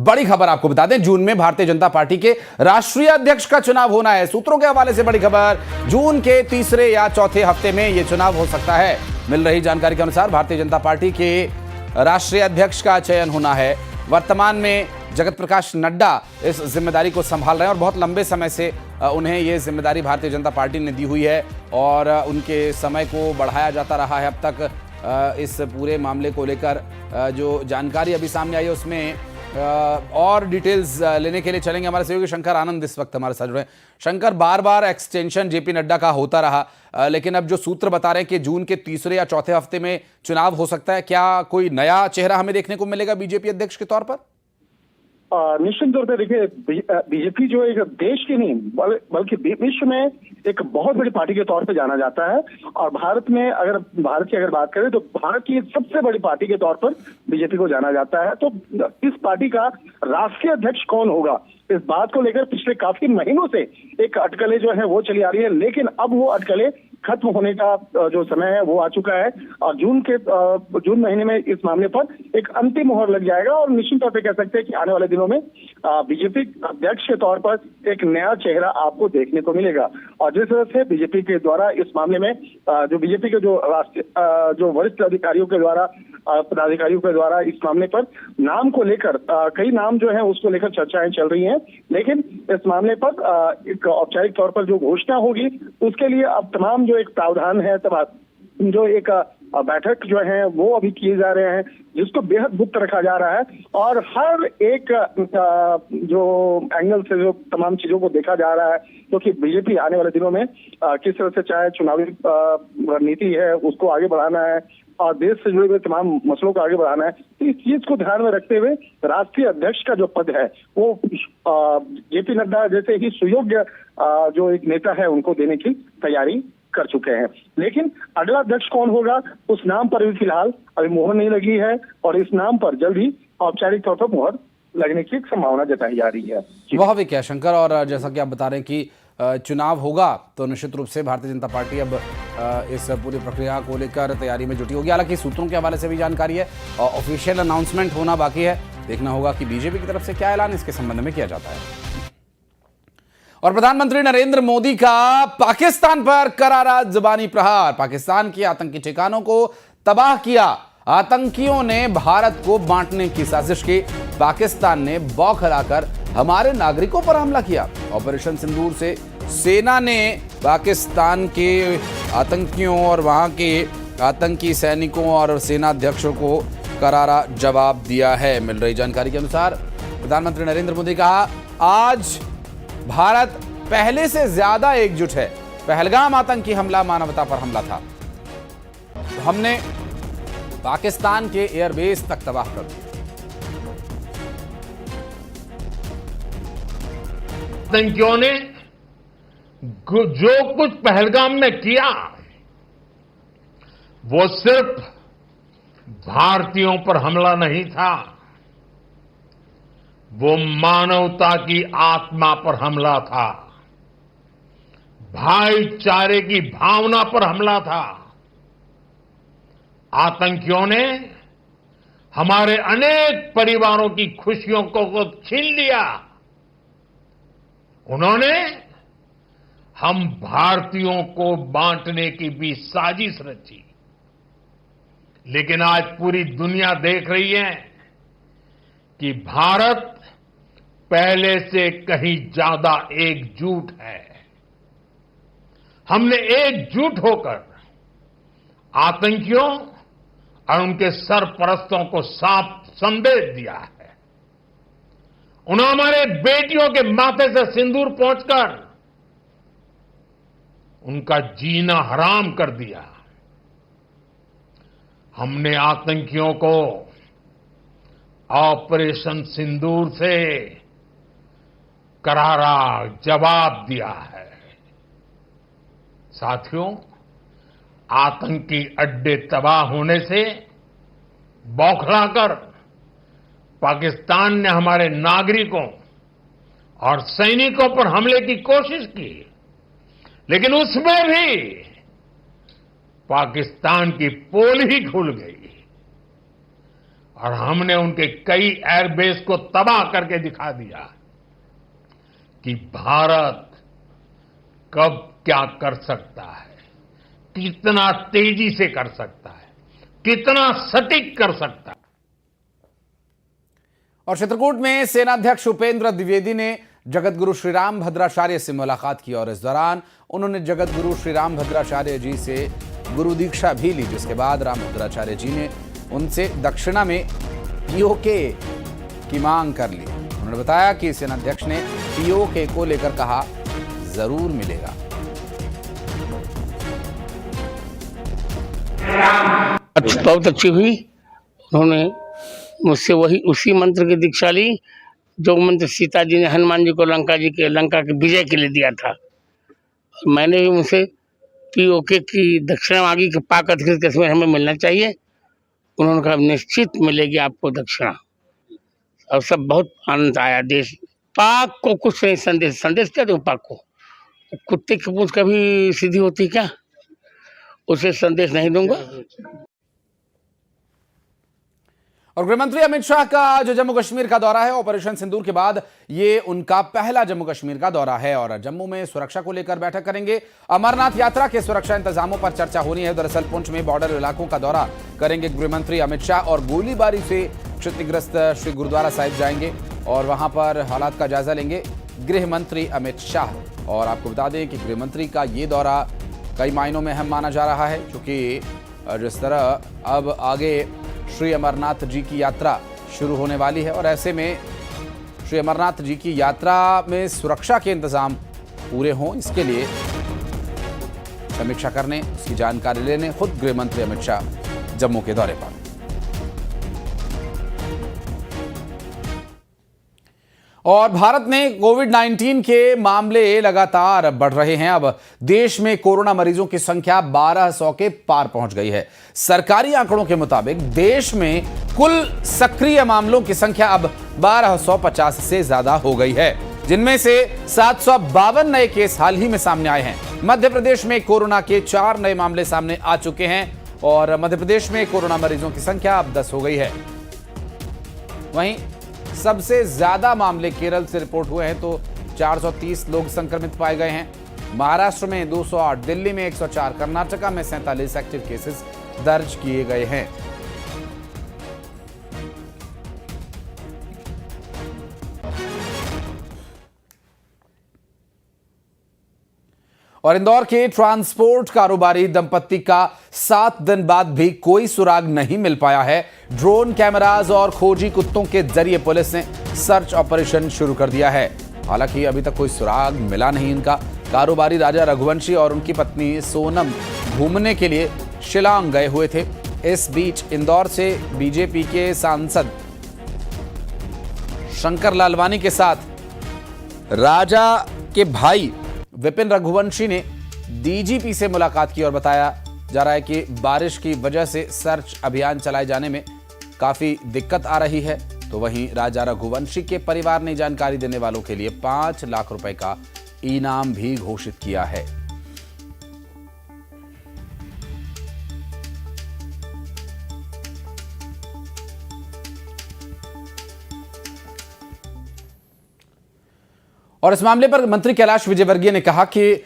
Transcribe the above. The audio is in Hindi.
बड़ी खबर आपको बता दें, जून में भारतीय जनता पार्टी के राष्ट्रीय अध्यक्ष का चुनाव होना है। सूत्रों के हवाले से बड़ी खबर, जून के तीसरे या चौथे हफ्ते में यह चुनाव हो सकता है। मिल रही जानकारी के अनुसार भारतीय जनता पार्टी के राष्ट्रीय अध्यक्ष का चयन होना है। वर्तमान में जगत प्रकाश नड्डा इस जिम्मेदारी को संभाल रहे हैं और बहुत लंबे समय से उन्हें यह जिम्मेदारी भारतीय जनता पार्टी ने दी हुई है और उनके समय को बढ़ाया जाता रहा है। अब तक इस पूरे मामले को लेकर जो जानकारी अभी सामने आई है उसमें और डिटेल्स लेने के लिए चलेंगे हमारे सहयोगी शंकर आनंद इस वक्त हमारे साथ जुड़े। शंकर, बार बार एक्सटेंशन जेपी नड्डा का होता रहा, लेकिन अब जो सूत्र बता रहे हैं कि जून के तीसरे या चौथे हफ्ते में चुनाव हो सकता है, क्या कोई नया चेहरा हमें देखने को मिलेगा बीजेपी अध्यक्ष के तौर पर? निश्चित तौर पर देखिए, बीजेपी जो एक देश की नहीं बल्कि विश्व में एक बहुत बड़ी पार्टी के तौर पे जाना जाता है। और भारत की अगर बात करें तो भारत की सबसे बड़ी पार्टी के तौर पर बीजेपी को जाना जाता है। तो इस पार्टी का राष्ट्रीय अध्यक्ष कौन होगा, इस बात को लेकर पिछले काफी महीनों से एक अटकलें जो है वो चली आ रही है, लेकिन अब वो अटकलें खत्म होने का जो समय है वो आ चुका है और जून महीने में इस मामले पर एक अंतिम मोहर लग जाएगा और निश्चित तौर पे कह सकते हैं कि आने वाले दिनों में बीजेपी अध्यक्ष के तौर पर एक नया चेहरा आपको देखने को मिलेगा। और जिस तरह से बीजेपी के द्वारा इस मामले में जो बीजेपी के जो वरिष्ठ अधिकारियों के द्वारा पदाधिकारियों के द्वारा इस मामले पर नाम को लेकर कई नाम जो है उसको लेकर चर्चाएं चल रही हैं, लेकिन इस मामले पर एक औपचारिक तौर पर जो घोषणा होगी उसके लिए अब तमाम जो एक प्रावधान है, जो एक बैठक जो है वो अभी किए जा रहे हैं, जिसको बेहद गुप्त रखा जा रहा है और हर एक जो एंगल से जो तमाम चीजों को देखा जा रहा है, क्योंकि बीजेपी आने वाले दिनों में किस तरह से चाहे चुनावी रणनीति है उसको आगे बढ़ाना है और देश से जुड़े हुए तमाम मसलों को आगे बढ़ाना है। तो इस चीज को ध्यान में रखते हुए राष्ट्रीय अध्यक्ष का जो पद है वो जेपी नड्डा जैसे ही सुयोग्य जो एक नेता है उनको देने की तैयारी कर चुके हैं। लेकिन अगला अध्यक्ष कौन होगा उस नाम पर भी फिलहाल अभी मोहर नहीं लगी है और इस नाम पर जल्द ही औपचारिक तौर पर मोहर लगने की संभावना जताई जा रही है। वह भी क्या शंकर, और जैसा कि आप बता रहे हैं कि चुनाव होगा तो निश्चित रूप से भारतीय जनता पार्टी अब इस पूरी प्रक्रिया को लेकर तैयारी में जुटी होगी। हालांकि सूत्रों के हवाले से भी जानकारी है और ऑफिशियल अनाउंसमेंट होना बाकी है। देखना होगा कि बीजेपी की तरफ से क्या ऐलान इसके संबंध में किया जाता है। और प्रधानमंत्री नरेंद्र मोदी का पाकिस्तान पर करारा जुबानी प्रहार, पाकिस्तान के आतंकी ठिकानों को तबाह किया, आतंकियों ने भारत को बांटने की साजिश की, पाकिस्तान ने बौखलाकर हमारे नागरिकों पर हमला किया। ऑपरेशन सिंदूर से सेना ने पाकिस्तान के आतंकियों और वहां के आतंकी सैनिकों और सेनाध्यक्षों को करारा जवाब दिया है। मिल रही जानकारी के अनुसार प्रधानमंत्री नरेंद्र मोदी कहा, आज भारत पहले से ज्यादा एकजुट है। पहलगाम आतंकी हमला मानवता पर हमला था, हमने पाकिस्तान के एयरबेस तक तबाह कर दिया। आतंकियों ने जो कुछ पहलगाम में किया वो सिर्फ भारतीयों पर हमला नहीं था, वो मानवता की आत्मा पर हमला था, भाईचारे की भावना पर हमला था। आतंकियों ने हमारे अनेक परिवारों की खुशियों को छीन लिया। उन्होंने हम भारतीयों को बांटने की भी साजिश रची। लेकिन आज पूरी दुनिया देख रही है कि भारत पहले से कहीं ज्यादा एकजुट है। हमने एकजुट होकर आतंकियों और उनके सरपरस्तों को साफ संदेश दिया है। उन्होंने हमारे बेटियों के माथे से सिंदूर पहुंचकर उनका जीना हराम कर दिया। हमने आतंकियों को ऑपरेशन सिंदूर से करारा जवाब दिया है। साथियों, आतंकी अड्डे तबाह होने से बौखलाकर पाकिस्तान ने हमारे नागरिकों और सैनिकों पर हमले की कोशिश की, लेकिन उसमें भी पाकिस्तान की पोल ही खुल गई और हमने उनके कई एयरबेस को तबाह करके दिखा दिया कि भारत कब क्या कर सकता है, कितना तेजी से कर सकता है, कितना सटीक कर सकता है। और चित्रकूट में सेनाध्यक्ष उपेंद्र द्विवेदी ने जगतगुरु श्री राम भद्राचार्य से मुलाकात की और इस दौरान उन्होंने जगतगुरु श्री राम भद्राचार्य जी से गुरु दीक्षा भी ली, जिसके बाद राम भद्राचार्य जी ने उनसे दक्षिणा में पीओके की मांग कर ली। उन्होंने बताया कि सेनाध्यक्ष ने पीओके को लेकर कहा जरूर मिलेगा। बहुत अच्छी हुई। उन्होंने मुझसे वही उसी मंत्र की दीक्षा ली जो मंत्र सीता जी ने हनुमान जी को लंका के विजय के लिए दिया था। मैंने भी उनसे पीओके की दक्षिणा मांगी कि पाक अधिकृत कश्मीर हमें मिलना चाहिए। उन्होंने कहा निश्चित मिलेगी आपको दक्षिणा। और सब बहुत आनंद आया। देश पाक को कुछ नहीं, संदेश क्या दूं पाक को? कुत्ते की पूंछ कभी सीधी होती क्या? उसे संदेश नहीं दूंगा। और गृहमंत्री अमित शाह का जो जम्मू कश्मीर का दौरा है, ऑपरेशन सिंदूर के बाद ये उनका पहला जम्मू कश्मीर का दौरा है और जम्मू में सुरक्षा को लेकर बैठक करेंगे। अमरनाथ यात्रा के सुरक्षा इंतजामों पर चर्चा होनी है। दरअसल पुंछ में बॉर्डर इलाकों का दौरा करेंगे गृहमंत्री अमित शाह और गोलीबारी से क्षतिग्रस्त श्री गुरुद्वारा साहिब जाएंगे और वहां पर हालात का जायजा लेंगे गृह मंत्री अमित शाह। और आपको बता दें कि गृहमंत्री का ये दौरा कई मायनों में अहम माना जा रहा है, क्योंकि जिस तरह अब आगे श्री अमरनाथ जी की यात्रा शुरू होने वाली है और ऐसे में श्री अमरनाथ जी की यात्रा में सुरक्षा के इंतजाम पूरे हों, इसके लिए समीक्षा करने, उसकी जानकारी लेने खुद गृह मंत्री अमित शाह जम्मू के दौरे पर। और भारत में कोविड-19 के मामले लगातार बढ़ रहे हैं। अब देश में कोरोना मरीजों की संख्या 1200 के पार पहुंच गई है। सरकारी आंकड़ों के मुताबिक देश में कुल सक्रिय मामलों की संख्या अब 1250 से ज्यादा हो गई है, जिनमें से 752 नए केस हाल ही में सामने आए हैं। मध्य प्रदेश में कोरोना के 4 नए मामले सामने आ चुके हैं और मध्य प्रदेश में कोरोना मरीजों की संख्या अब 10 हो गई है। वहीं सबसे ज्यादा मामले केरल से रिपोर्ट हुए हैं, तो 430 लोग संक्रमित पाए गए हैं। महाराष्ट्र में 208, दिल्ली में 104, कर्नाटका में 47 एक्टिव केसेस दर्ज किए गए हैं। और इंदौर के ट्रांसपोर्ट कारोबारी दंपत्ति का 7 दिन बाद भी कोई सुराग नहीं मिल पाया है। ड्रोन कैमराज और खोजी कुत्तों के जरिए पुलिस ने सर्च ऑपरेशन शुरू कर दिया है। हालांकि अभी तक कोई सुराग मिला नहीं इनका। कारोबारी राजा रघुवंशी और उनकी पत्नी सोनम घूमने के लिए शिलांग गए हुए थे। इस बीच इंदौर से बीजेपी के सांसद शंकर लालवानी के साथ राजा के भाई विपिन रघुवंशी ने डीजीपी से मुलाकात की और बताया जा रहा है कि बारिश की वजह से सर्च अभियान चलाए जाने में काफी दिक्कत आ रही है। तो वहीं राजा रघुवंशी के परिवार ने जानकारी देने वालों के लिए 5 लाख रुपए का इनाम भी घोषित किया है। और इस मामले पर मंत्री कैलाश विजयवर्गीय ने कहा कि